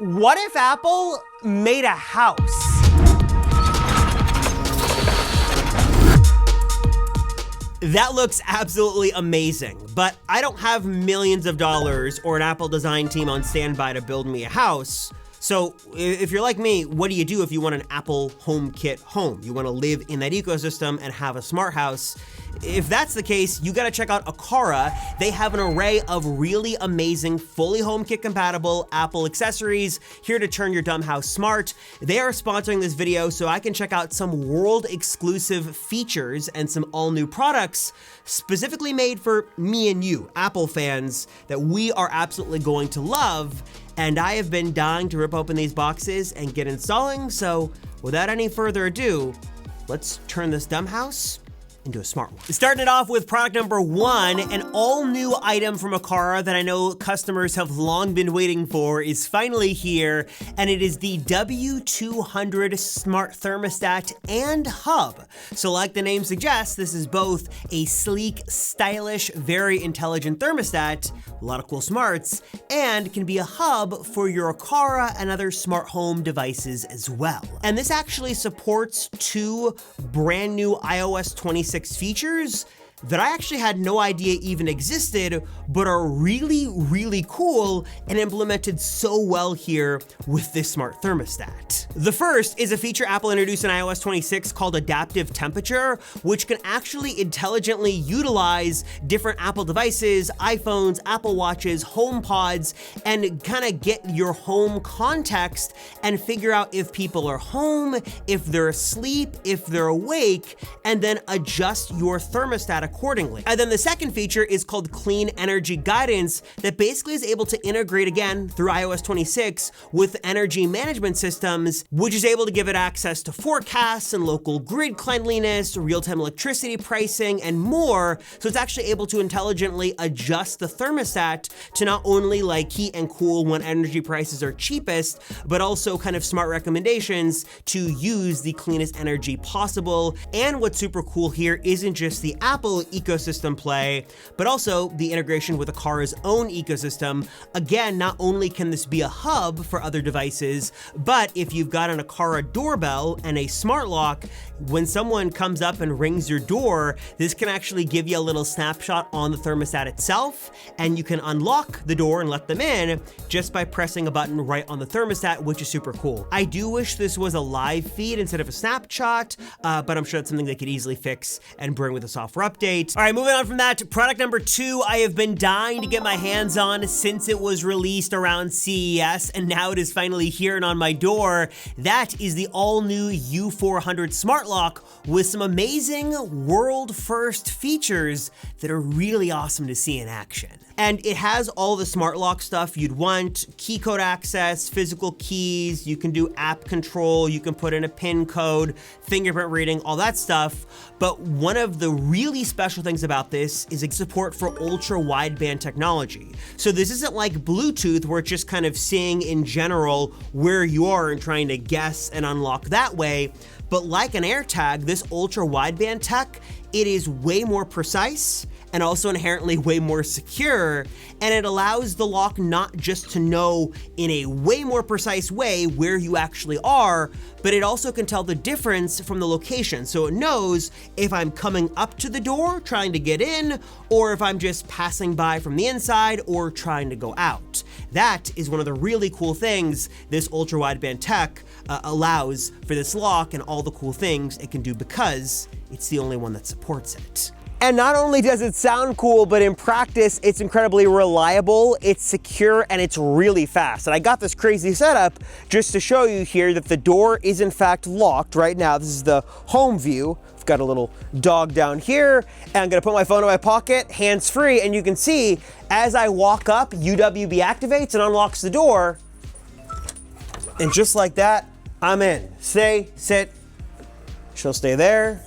What if Apple made a house? That looks absolutely amazing, but I don't have millions of dollars or an Apple design team on standby to build me a house. So if you're like me, what do you do if you want an Apple HomeKit home? You want to live in that ecosystem and have a smart house. If that's the case, you gotta check out Aqara. They have an array of really amazing, fully HomeKit compatible Apple accessories here to turn your dumb house smart. They are sponsoring this video so I can check out some world exclusive features and some all new products specifically made for me and you, Apple fans, that we are absolutely going to love. And I have been dying to rip open these boxes and get installing, so without any further ado, let's turn this dumb house into a smart one. Starting it off with product number one, an all new item from Aqara that I know customers have long been waiting for is finally here, and it is the W200 Smart Thermostat and Hub. So like the name suggests, this is both a sleek, stylish, very intelligent thermostat, a lot of cool smarts, and can be a hub for your Aqara and other smart home devices as well. And this actually supports two brand new iOS 26 features that I actually had no idea even existed, but are really, really cool and implemented so well here with this smart thermostat. The first is a feature Apple introduced in iOS 26 called Adaptive Temperature, which can actually intelligently utilize different Apple devices, iPhones, Apple Watches, HomePods, and kind of get your home context and figure out if people are home, if they're asleep, if they're awake, and then adjust your thermostat accordingly. And then the second feature is called Clean Energy Guidance that basically is able to integrate again through iOS 26 with energy management systems, which is able to give it access to forecasts and local grid cleanliness, real-time electricity pricing, and more. So it's actually able to intelligently adjust the thermostat to not only like heat and cool when energy prices are cheapest, but also kind of smart recommendations to use the cleanest energy possible. And what's super cool here isn't just the Apple ecosystem play, but also the integration with Aqara's own ecosystem. Again, not only can this be a hub for other devices, but if you've got an Aqara doorbell and a smart lock, when someone comes up and rings your door, this can actually give you a little snapshot on the thermostat itself, and you can unlock the door and let them in just by pressing a button right on the thermostat, which is super cool. I do wish this was a live feed instead of a snapshot, but I'm sure it's something they could easily fix and bring with a software update. All right, moving on from that, product number two, I have been dying to get my hands on since it was released around CES, and now it is finally here and on my door. That is the all-new U400 Smart Lock with some amazing world-first features that are really awesome to see in action. And it has all the smart lock stuff you'd want: key code access, physical keys, you can do app control, you can put in a PIN code, fingerprint reading, all that stuff. But one of the really special things about this is its support for ultra wideband technology. So this isn't like Bluetooth where it's just kind of seeing in general where you are and trying to guess and unlock that way. But like an AirTag, this ultra wideband tech, it is way more precise and also inherently way more secure, and it allows the lock not just to know in a way more precise way where you actually are, but it also can tell the difference from the location. So it knows if I'm coming up to the door trying to get in, or if I'm just passing by from the inside or trying to go out. That is one of the really cool things this ultra wideband tech allows for this lock, and all the cool things it can do because it's the only one that supports it. And not only does it sound cool, but in practice, it's incredibly reliable, it's secure, and it's really fast. And I got this crazy setup just to show you here that the door is in fact locked right now. This is the home view. I've got a little dog down here, and I'm gonna put my phone in my pocket, hands-free, and you can see as I walk up, UWB activates and unlocks the door. And just like that, I'm in. Stay, sit, she'll stay there.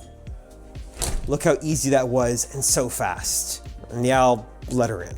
Look how easy that was and so fast. And yeah, I'll let her in.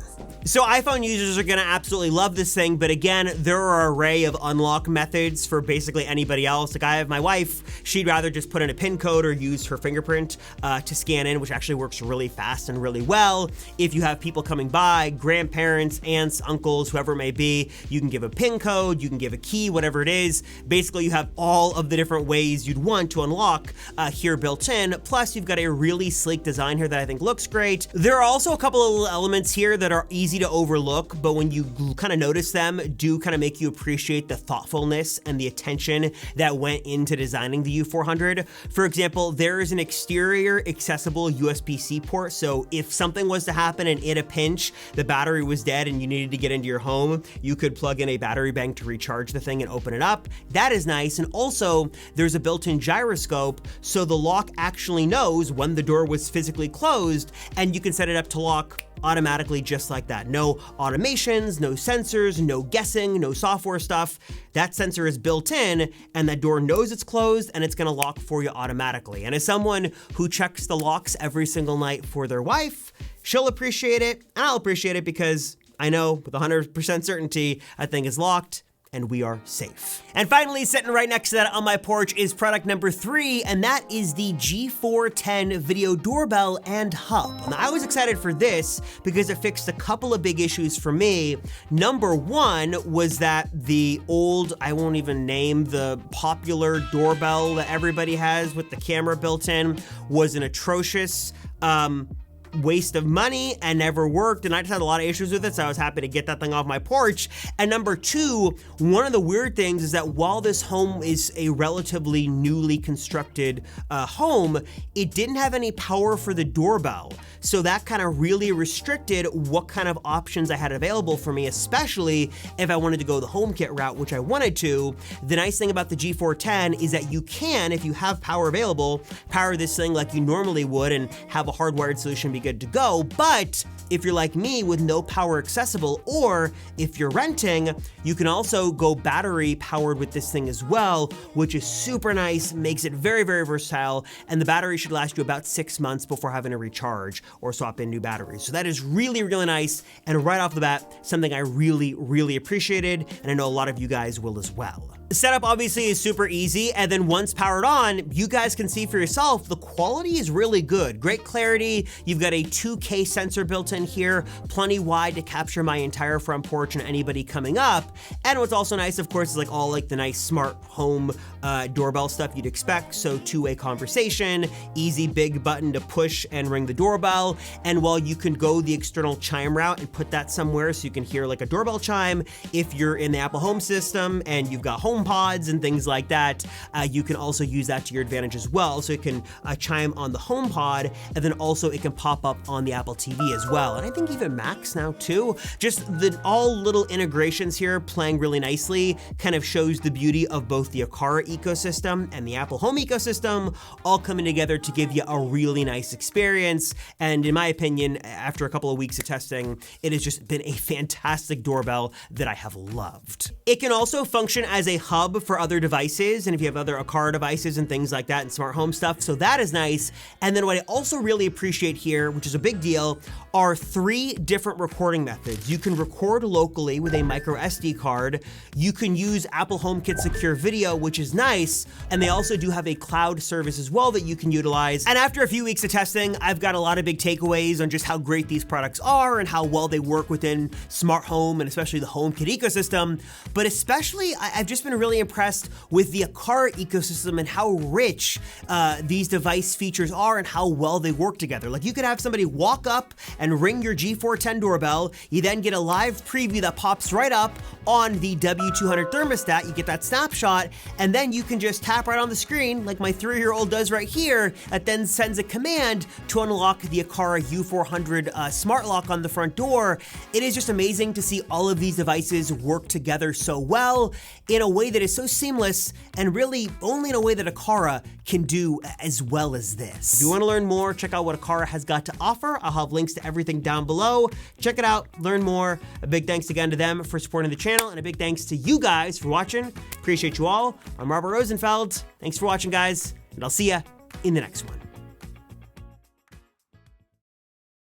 So iPhone users are gonna absolutely love this thing, but again, there are an array of unlock methods for basically anybody else. Like I have my wife, she'd rather just put in a PIN code or use her fingerprint to scan in, which actually works really fast and really well. If you have people coming by, grandparents, aunts, uncles, whoever it may be, you can give a PIN code, you can give a key, whatever it is. Basically, you have all of the different ways you'd want to unlock here built in. Plus, you've got a really sleek design here that I think looks great. There are also a couple of little elements here that are easy to overlook, but when you kind of notice them, do kind of make you appreciate the thoughtfulness and the attention that went into designing the U400. For example, there is an exterior accessible USB-C port, so if something was to happen and in a pinch, the battery was dead and you needed to get into your home, you could plug in a battery bank to recharge the thing and open it up. That is nice. And also, there's a built-in gyroscope, so the lock actually knows when the door was physically closed, and you can set it up to lock automatically just like that. No automations, no sensors, no guessing, no software stuff. That sensor is built in and that door knows it's closed and it's gonna lock for you automatically. And as someone who checks the locks every single night for their wife, she'll appreciate it and I'll appreciate it because I know with 100% certainty that thing is locked and we are safe. And finally, sitting right next to that on my porch is product number 3, and that is the G410 Video Doorbell and Hub. Now, I was excited for this because it fixed a couple of big issues for me. Number one was that the old, I won't even name the popular doorbell that everybody has with the camera built in, was an atrocious, waste of money and never worked, and I just had a lot of issues with it, so I was happy to get that thing off my porch. And number two, one of the weird things is that while this home is a relatively newly constructed home, it didn't have any power for the doorbell. So that kind of really restricted what kind of options I had available for me, especially if I wanted to go the HomeKit route, which I wanted to. The nice thing about the G410 is that you can, if you have power available, power this thing like you normally would and have a hardwired solution be good to go. But if you're like me with no power accessible, or if you're renting, you can also go battery powered with this thing as well, which is super nice, makes it very, very versatile, and the battery should last you about 6 months before having to recharge or swap in new batteries. So that is really, really nice, and right off the bat, something I really, really appreciated, and I know a lot of you guys will as well. The setup obviously is super easy, and then once powered on, you guys can see for yourself, the quality is really good. Great clarity, you've got a 2K sensor built in here, plenty wide to capture my entire front porch and anybody coming up. And what's also nice, of course, is like all like the nice smart home doorbell stuff you'd expect. So two-way conversation, easy big button to push and ring the doorbell. And while you can go the external chime route and put that somewhere so you can hear like a doorbell chime, if you're in the Apple Home system and you've got HomePods and things like that, you can also use that to your advantage as well. So it can chime on the HomePod, and then also it can pop up on the Apple TV as well. And I think even Macs now too. Just the all little integrations here playing really nicely kind of shows the beauty of both the Aqara ecosystem and the Apple Home ecosystem all coming together to give you a really nice experience. And in my opinion, after a couple of weeks of testing, it has just been a fantastic doorbell that I have loved. It can also function as a hub for other devices, and if you have other Aqara devices and things like that and smart home stuff, so that is nice. And then what I also really appreciate here, which is a big deal, are 3 different recording methods. You can record locally with a micro SD card. You can use Apple HomeKit Secure Video, which is nice, and they also do have a cloud service as well that you can utilize. And after a few weeks of testing, I've got a lot of big takeaways on just how great these products are and how well they work within smart home and especially the HomeKit ecosystem. But especially, I've just been really impressed with the Aqara ecosystem and how rich these device features are and how well they work together. Like you could have somebody walk up and ring your G410 doorbell. You then get a live preview that pops right up on the W200 thermostat. You get that snapshot, and then you can just tap right on the screen like my 3-year-old does right here. That then sends a command to unlock the Aqara U400 smart lock on the front door. It is just amazing to see all of these devices work together so well in a way that is so seamless, and really only in a way that Aqara can do as well as this. If you want to learn more, check out what Aqara has got to offer. I'll have links to everything down below. Check it out, learn more. A big thanks again to them for supporting the channel, and a big thanks to you guys for watching. Appreciate you all. I'm Robert Rosenfeld. Thanks for watching, guys, and I'll see ya in the next one.